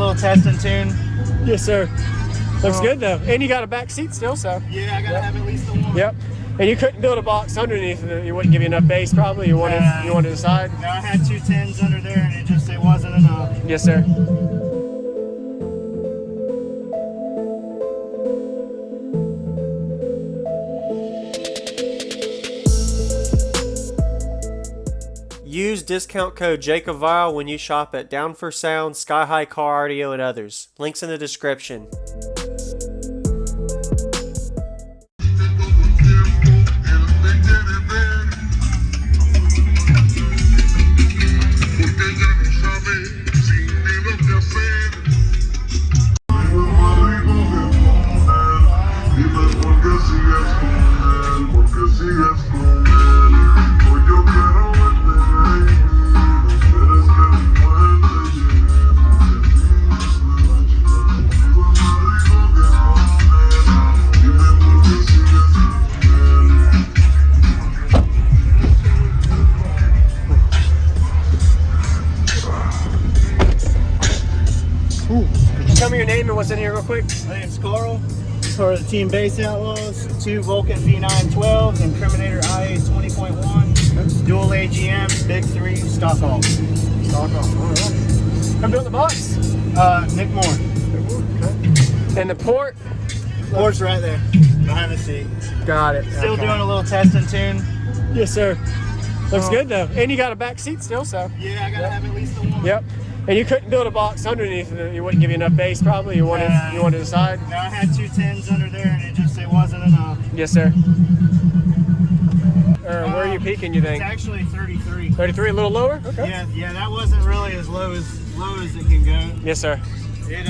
little test and tune. Yes, sir. Looks good though. And you got a back seat still, so. Yeah, I gotta have at least the one. Yep. And you couldn't build a box underneath it. You wouldn't give you enough bass probably. You wanted the side? No, I had 2 10s under there and it wasn't enough. Yes, sir. Use discount code JacobViral when you shop at Down for Sound, SkyHigh Car Audio, and others. Links in the description. Tell me your name and what's in here real quick. My name's Karl. For the Team Bass Outlaws, 2 Vulkan V912s, Incriminator IA 20.1, dual AGM, big 3, stock off. Stock off, alright. Who built the box? Nick Moore. Okay. And the port? Port's right there, behind the seat. Got it. Still doing a little test and tune. Yes, sir. Looks good though. And you got a back seat still, so. Yeah, I gotta have at least the one. Yep. And you couldn't build a box underneath it. You wouldn't give you enough bass probably. You wanted the side? No, I had 2 10s under there and it wasn't enough. Yes, sir. Where are you peaking, you think? It's actually 33. 33, a little lower? Okay. Yeah, that wasn't really as low as it can go. Yes, sir. It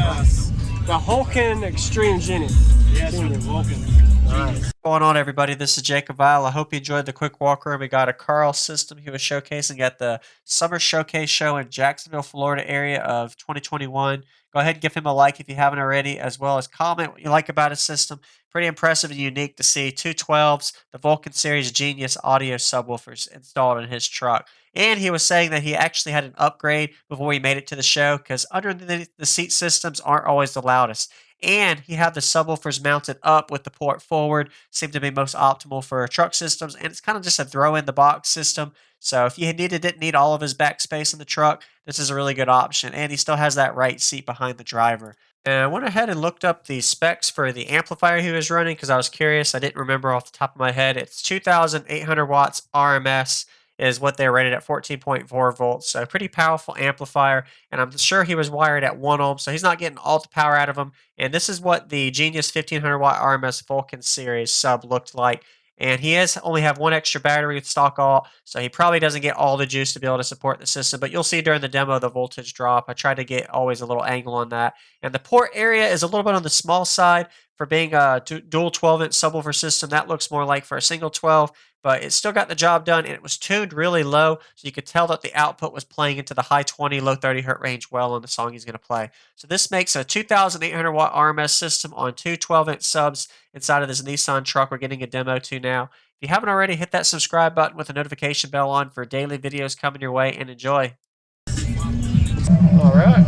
the Vulkan Xtreme Genie. Yes, the Vulkan. What's going on, everybody? This is JacobViral. I hope you enjoyed the quick walk around. We got a Karl system he was showcasing at the Summer Showcase show in Jacksonville, Florida area of 2021. Go ahead and give him a like if you haven't already, as well as comment what you like about his system. Pretty impressive and unique to see 2 12s, the Vulkan Series Genius audio subwoofers installed in his truck. And he was saying that he actually had an upgrade before he made it to the show because underneath the seat systems aren't always the loudest. And he had the subwoofers mounted up with the port forward. Seemed to be most optimal for truck systems. And it's kind of just a throw in the box system. So if you didn't need all of his back space in the truck, this is a really good option. And he still has that right seat behind the driver. And I went ahead and looked up the specs for the amplifier he was running because I was curious. I didn't remember off the top of my head. It's 2,800 watts RMS. Is what they're rated at 14.4 volts. So pretty powerful amplifier. And I'm sure he was wired at 1 ohm. So he's not getting all the power out of him. And this is what the Genius 1500 watt RMS Vulkan series sub looked like. And he only have 1 extra battery with stock alt. So he probably doesn't get all the juice to be able to support the system. But you'll see during the demo the voltage drop. I tried to get always a little angle on that. And the port area is a little bit on the small side for being a dual 12-inch subwoofer system. That looks more like for a single 12. But it still got the job done, and it was tuned really low, so you could tell that the output was playing into the high 20, low 30 hertz range well on the song he's going to play. So this makes a 2,800 watt RMS system on 2 12-inch subs inside of this Nissan truck we're getting a demo to now. If you haven't already, hit that subscribe button with the notification bell on for daily videos coming your way, and enjoy. All right.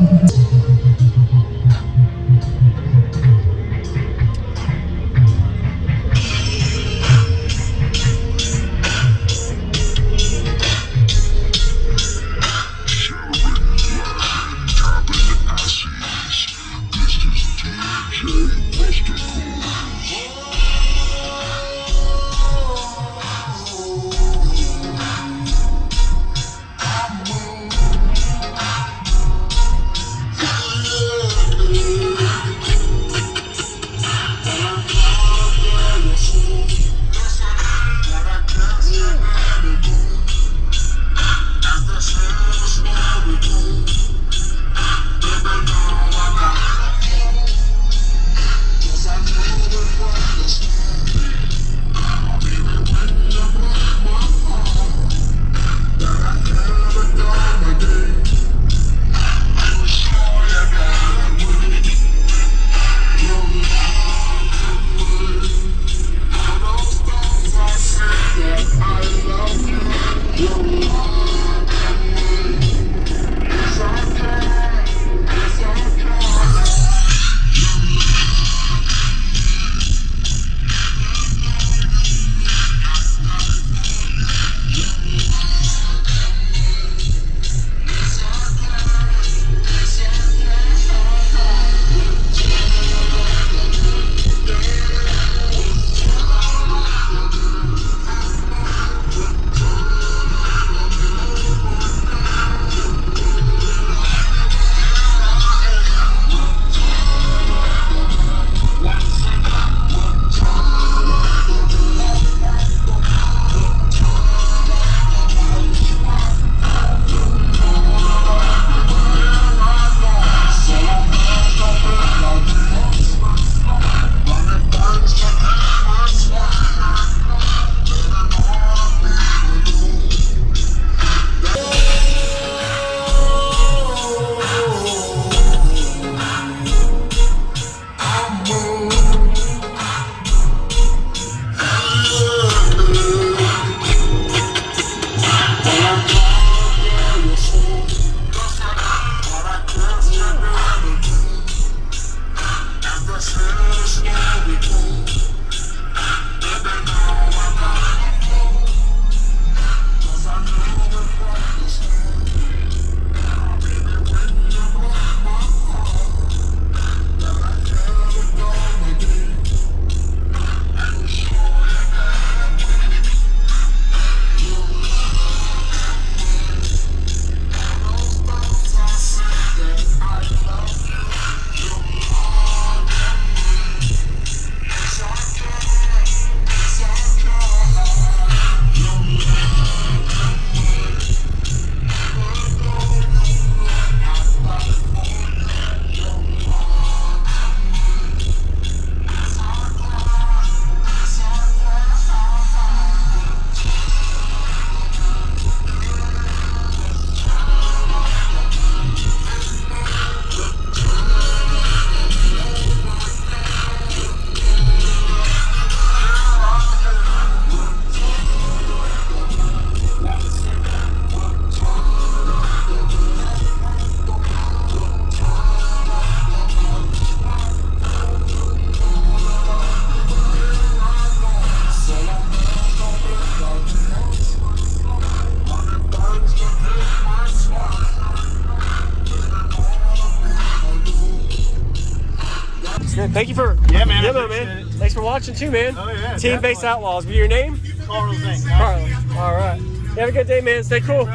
Thank you for Yeah, man. demo, man. Thanks for watching too, man. Oh, yeah, Team Base definitely. Outlaws. Be your name? Karl, thanks. Karl. All right. You have a good day, man. Stay cool.